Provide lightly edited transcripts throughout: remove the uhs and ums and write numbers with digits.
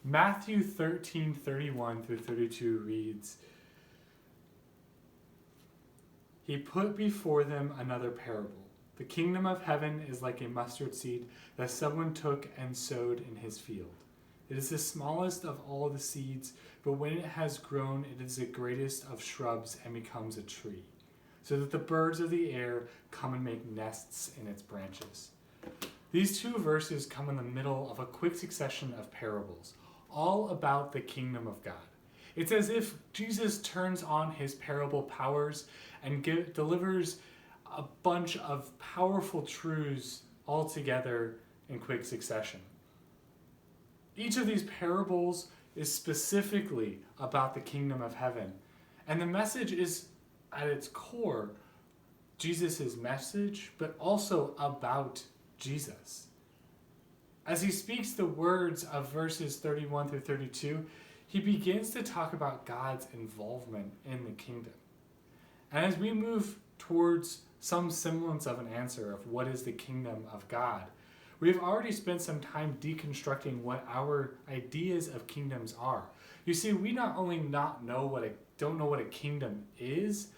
Matthew 13:31 through 32 reads, "He put before them another parable. The kingdom of heaven is like a mustard seed that someone took and sowed in his field. It is the smallest of all the seeds, but when it has grown, it is the greatest of shrubs and becomes a tree, so that the birds of the air come and make nests in its branches." These two verses come in the middle of a quick succession of parables, all about the kingdom of God. It's as if Jesus turns on his parable powers and delivers a bunch of powerful truths all together in quick succession. Each of these parables is specifically about the kingdom of heaven, and the message is, at its core, Jesus' message, but also about Jesus. As he speaks the words of verses 31 through 32, he begins to talk about God's involvement in the kingdom. And as we move towards some semblance of an answer of what is the kingdom of God, we've already spent some time deconstructing what our ideas of kingdoms are. You see, we not only don't know what a kingdom is,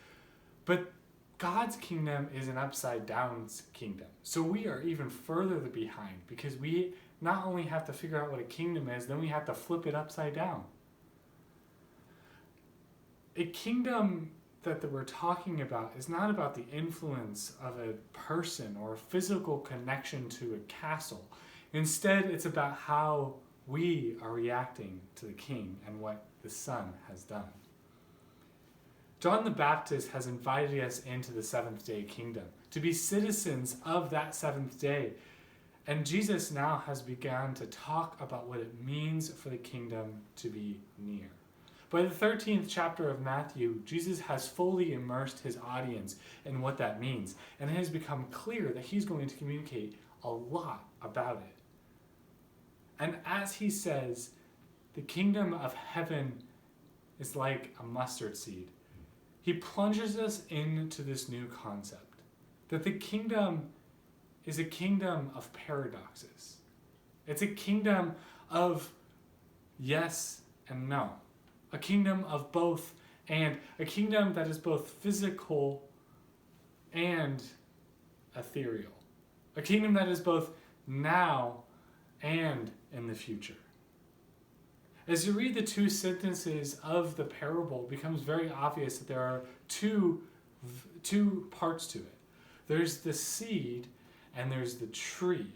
but God's kingdom is an upside down kingdom. So we are even further behind because we not only have to figure out what a kingdom is, then we have to flip it upside down. A kingdom that we're talking about is not about the influence of a person or a physical connection to a castle. Instead, it's about how we are reacting to the king and what the Son has done. John the Baptist has invited us into the seventh day kingdom, to be citizens of that seventh day. And Jesus now has begun to talk about what it means for the kingdom to be near. By the 13th chapter of Matthew, Jesus has fully immersed his audience in what that means, and it has become clear that he's going to communicate a lot about it. And as he says, the kingdom of heaven is like a mustard seed, he plunges us into this new concept, that the kingdom is a kingdom of paradoxes. It's a kingdom of yes and no. A kingdom of both, and a kingdom that is both physical and ethereal. A kingdom that is both now and in the future. As you read the two sentences of the parable, it becomes very obvious that there are two parts to it. There's the seed and there's the tree.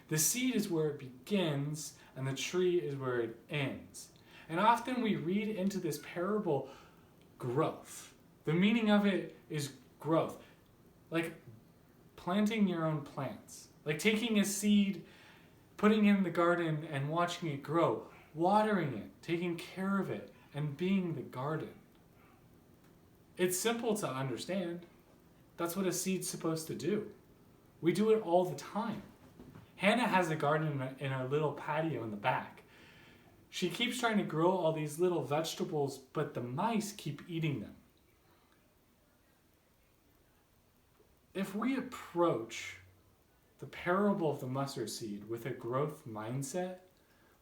The seed is where it begins and the tree is where it ends. And often we read into this parable growth. The meaning of it is growth. Like planting your own plants. Like taking a seed, putting it in the garden and watching it grow. Watering it, taking care of it, and being the garden. It's simple to understand. That's what a seed's supposed to do. We do it all the time. Hannah has a garden in her little patio in the back. She keeps trying to grow all these little vegetables, but the mice keep eating them. If we approach the parable of the mustard seed with a growth mindset,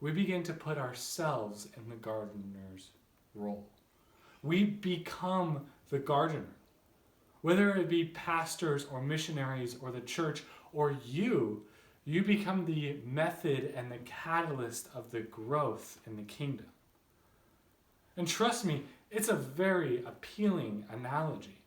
we begin to put ourselves in the gardener's role. We become the gardener. Whether it be pastors or missionaries or the church or you become the method and the catalyst of the growth in the kingdom. And trust me, it's a very appealing analogy.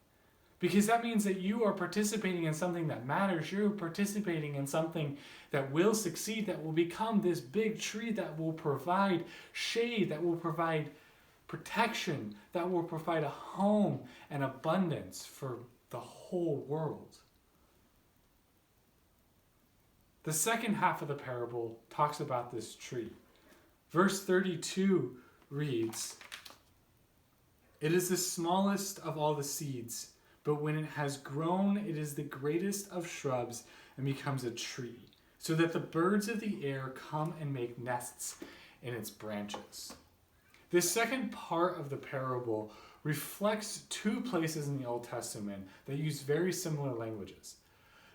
Because that means that you are participating in something that matters. You're participating in something that will succeed, that will become this big tree that will provide shade, that will provide protection, that will provide a home and abundance for the whole world. The second half of the parable talks about this tree. Verse 32 reads, "It is the smallest of all the seeds, but when it has grown, it is the greatest of shrubs and becomes a tree, so that the birds of the air come and make nests in its branches." This second part of the parable reflects two places in the Old Testament that use very similar languages.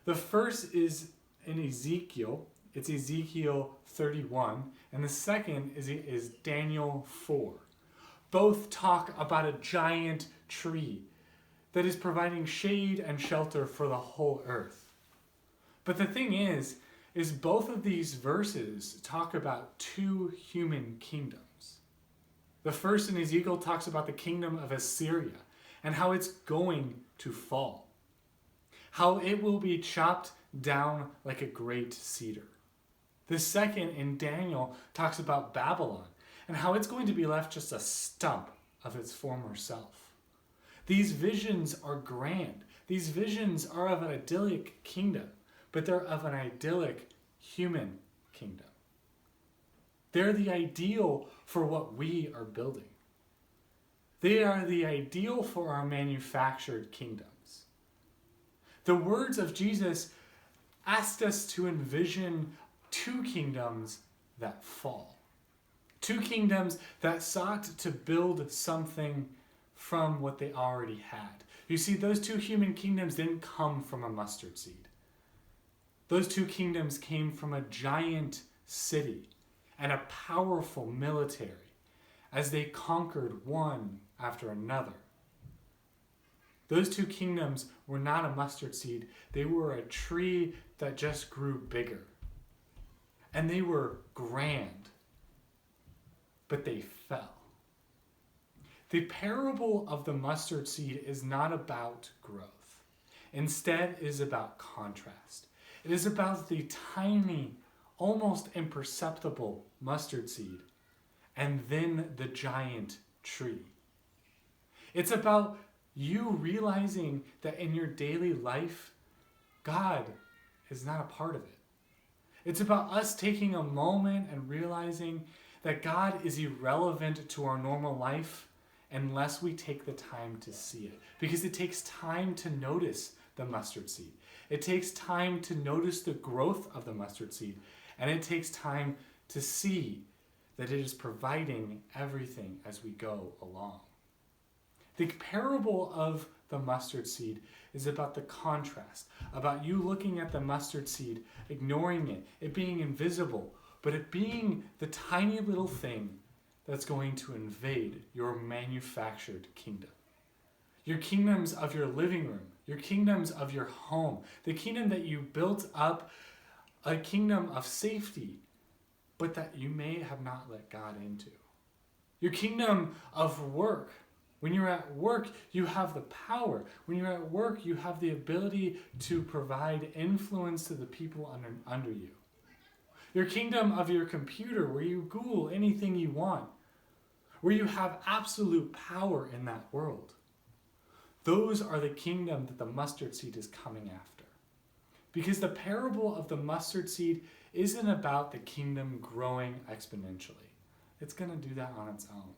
The first is in Ezekiel it's Ezekiel 31, and the second is Daniel 4. Both talk about a giant tree that is providing shade and shelter for the whole earth. But the thing is both of these verses talk about two human kingdoms. The first in Ezekiel talks about the kingdom of Assyria and how it's going to fall, how it will be chopped down like a great cedar. The second in Daniel talks about Babylon and how it's going to be left just a stump of its former self. These visions are grand. These visions are of an idyllic kingdom, but they're of an idyllic human kingdom. They're the ideal for what we are building. They are the ideal for our manufactured kingdoms. The words of Jesus asked us to envision two kingdoms that fall. Two kingdoms that sought to build something from what they already had. You see, those two human kingdoms didn't come from a mustard seed. Those two kingdoms came from a giant city and a powerful military as they conquered one after another. Those two kingdoms were not a mustard seed. They were a tree that just grew bigger. And they were grand, but they fell. The parable of the mustard seed is not about growth. Instead, it is about contrast. It is about the tiny, almost imperceptible mustard seed, and then the giant tree. It's about you realizing that in your daily life, God is not a part of it. It's about us taking a moment and realizing that God is irrelevant to our normal life unless we take the time to see it. Because it takes time to notice the mustard seed. It takes time to notice the growth of the mustard seed. And it takes time to see that it is providing everything as we go along. The parable of the mustard seed is about the contrast, about you looking at the mustard seed, ignoring it, it being invisible, but it being the tiny little thing that's going to invade your manufactured kingdom. Your kingdoms of your living room, your kingdoms of your home, the kingdom that you built up, a kingdom of safety, but that you may have not let God into. Your kingdom of work. When you're at work, you have the power. When you're at work, you have the ability to provide influence to the people under you. Your kingdom of your computer, where you Google anything you want, where you have absolute power in that world. Those are the kingdom that the mustard seed is coming after. Because the parable of the mustard seed isn't about the kingdom growing exponentially. It's going to do that on its own.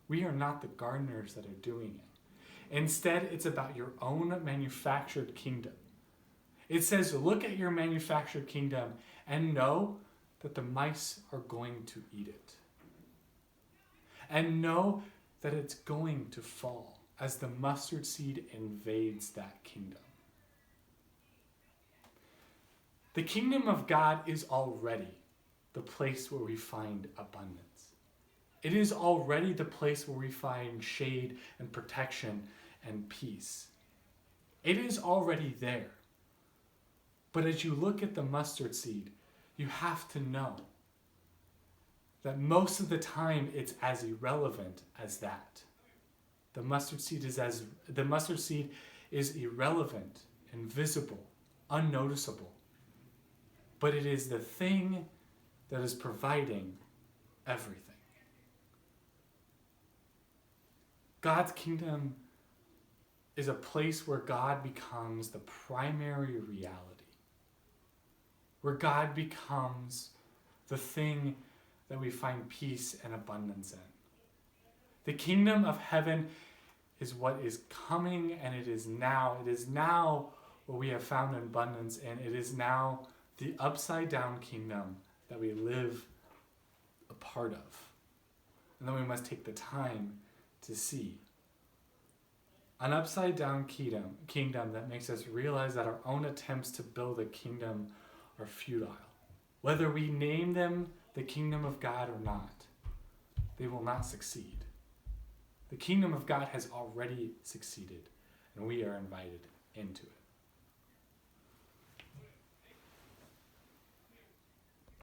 We are not the gardeners that are doing it. Instead, it's about your own manufactured kingdom. It says, look at your manufactured kingdom and know that the mice are going to eat it. And know that it's going to fall as the mustard seed invades that kingdom. The kingdom of God is already the place where we find abundance. It is already the place where we find shade and protection and peace. It is already there. But as you look at the mustard seed, you have to know that most of the time it's as irrelevant as that. The mustard seed is irrelevant, invisible, unnoticeable. But it is the thing that is providing everything. God's kingdom is a place where God becomes the primary reality, where God becomes the thing that we find peace and abundance in. The kingdom of heaven is what is coming, and it is now. It is now what we have found abundance in. It is now the upside down kingdom that we live a part of. And then we must take the time to see. An upside down kingdom that makes us realize that our own attempts to build a kingdom are futile. Whether we name them the kingdom of God or not, they will not succeed. The kingdom of God has already succeeded, and we are invited into it.